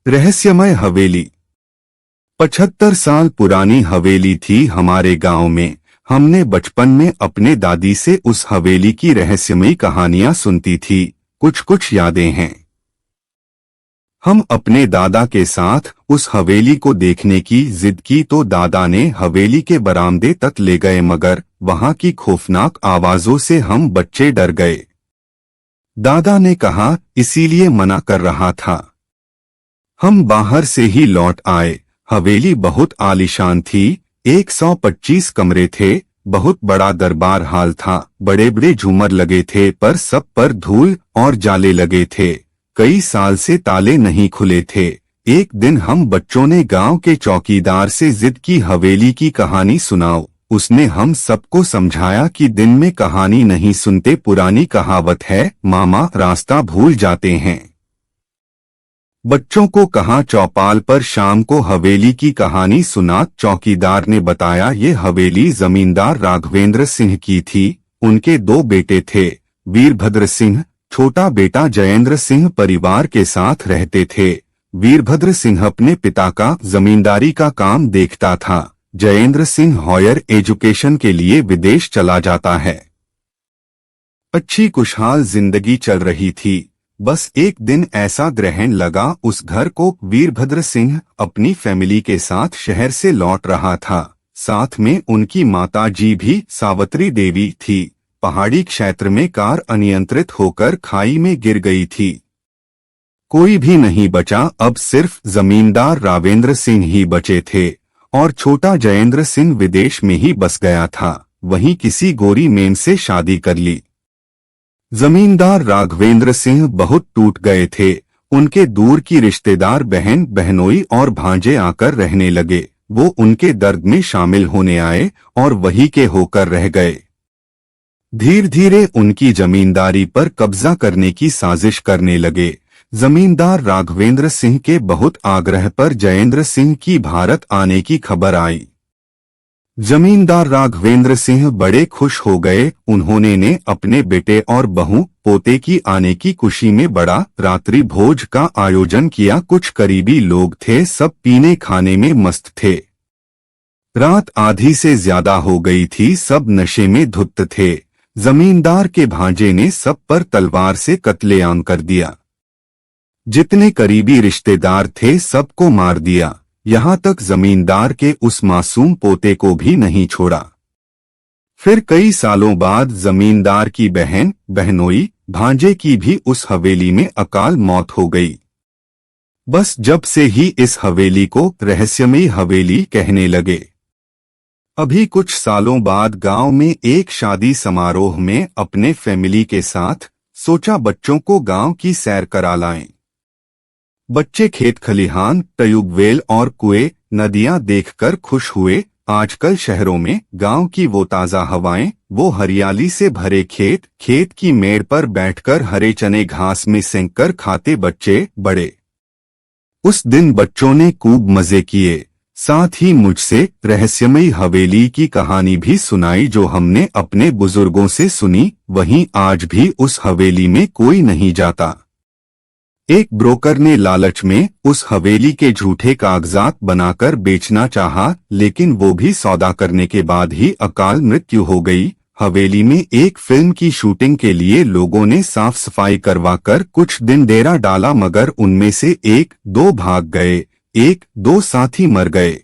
रहस्यमय हवेली। 75 साल पुरानी हवेली थी हमारे गांव में। हमने बचपन में अपने दादी से उस हवेली की रहस्यमयी कहानियां सुनती थी। कुछ कुछ यादें हैं। हम अपने दादा के साथ उस हवेली को देखने की जिद की तो दादा ने हवेली के बरामदे तक ले गए, मगर वहां की खौफनाक आवाजों से हम बच्चे डर गए। दादा ने कहा इसीलिए मना कर रहा था। हम बाहर से ही लौट आए। हवेली बहुत आलीशान थी। 125 कमरे थे। बहुत बड़ा दरबार हाल था। बड़े बड़े झूमर लगे थे, पर सब पर धूल और जाले लगे थे। कई साल से ताले नहीं खुले थे। एक दिन हम बच्चों ने गांव के चौकीदार से जिद की हवेली की कहानी सुनाओ। उसने हम सबको समझाया कि दिन में कहानी नहीं सुनते। पुरानी कहावत है, मामा रास्ता भूल जाते हैं। बच्चों को कहा चौपाल पर शाम को हवेली की कहानी सुना। चौकीदार ने बताया ये हवेली जमींदार राघवेंद्र सिंह की थी। उनके 2 बेटे थे, वीरभद्र सिंह, छोटा बेटा जयेंद्र सिंह परिवार के साथ रहते थे। वीरभद्र सिंह अपने पिता का जमींदारी का काम देखता था। जयेंद्र सिंह हायर एजुकेशन के लिए विदेश चला जाता है। अच्छी खुशहाल जिंदगी चल रही थी। बस एक दिन ऐसा ग्रहण लगा उस घर को। वीरभद्र सिंह अपनी फैमिली के साथ शहर से लौट रहा था। साथ में उनकी माता जी भी, सावित्री देवी थी। पहाड़ी क्षेत्र में कार अनियंत्रित होकर खाई में गिर गई थी। कोई भी नहीं बचा। अब सिर्फ जमींदार रावेंद्र सिंह ही बचे थे और छोटा जयेंद्र सिंह विदेश में ही बस गया था। वहीं किसी गोरी मेम से शादी कर ली। जमींदार राघवेंद्र सिंह बहुत टूट गए थे। उनके दूर की रिश्तेदार बहन, बहनोई और भांजे आकर रहने लगे। वो उनके दर्द में शामिल होने आए और वही के होकर रह गए। धीरे धीरे उनकी जमींदारी पर कब्जा करने की साजिश करने लगे। जमींदार राघवेंद्र सिंह के बहुत आग्रह पर जयेंद्र सिंह की भारत आने की खबर आई। जमींदार राघवेंद्र सिंह बड़े खुश हो गए। उन्होंने ने अपने बेटे और बहू पोते की आने की खुशी में बड़ा रात्रि भोज का आयोजन किया। कुछ करीबी लोग थे, सब पीने खाने में मस्त थे। रात आधी से ज्यादा हो गई थी, सब नशे में धुत थे। जमींदार के भांजे ने सब पर तलवार से कत्लेआम कर दिया। जितने करीबी रिश्तेदार थे सबको मार दिया। यहाँ तक जमींदार के उस मासूम पोते को भी नहीं छोड़ा। फिर कई सालों बाद जमींदार की बहन, बहनोई, भांजे की भी उस हवेली में अकाल मौत हो गई। बस जब से ही इस हवेली को रहस्यमयी हवेली कहने लगे। अभी कुछ सालों बाद गांव में एक शादी समारोह में अपने फैमिली के साथ सोचा बच्चों को गांव की सैर करा लाएं। बच्चे खेत खलिहान, ट्यूबवेल और कुएं, नदियां देखकर खुश हुए। आजकल शहरों में गांव की वो ताजा हवाएं, वो हरियाली से भरे खेत, खेत की मेड़ पर बैठकर हरे चने घास में सेंककर खाते बच्चे बड़े। उस दिन बच्चों ने खूब मजे किए। साथ ही मुझसे रहस्यमयी हवेली की कहानी भी सुनाई जो हमने अपने बुजुर्गों से सुनी। वहीं आज भी उस हवेली में कोई नहीं जाता। एक ब्रोकर ने लालच में उस हवेली के झूठे कागजात बनाकर बेचना चाहा, लेकिन वो भी सौदा करने के बाद ही अकाल मृत्यु हो गई। हवेली में एक फिल्म की शूटिंग के लिए लोगों ने साफ सफाई करवाकर कुछ दिन डेरा डाला, मगर उनमें से 1-2 भाग गए, 1-2 साथी मर गए।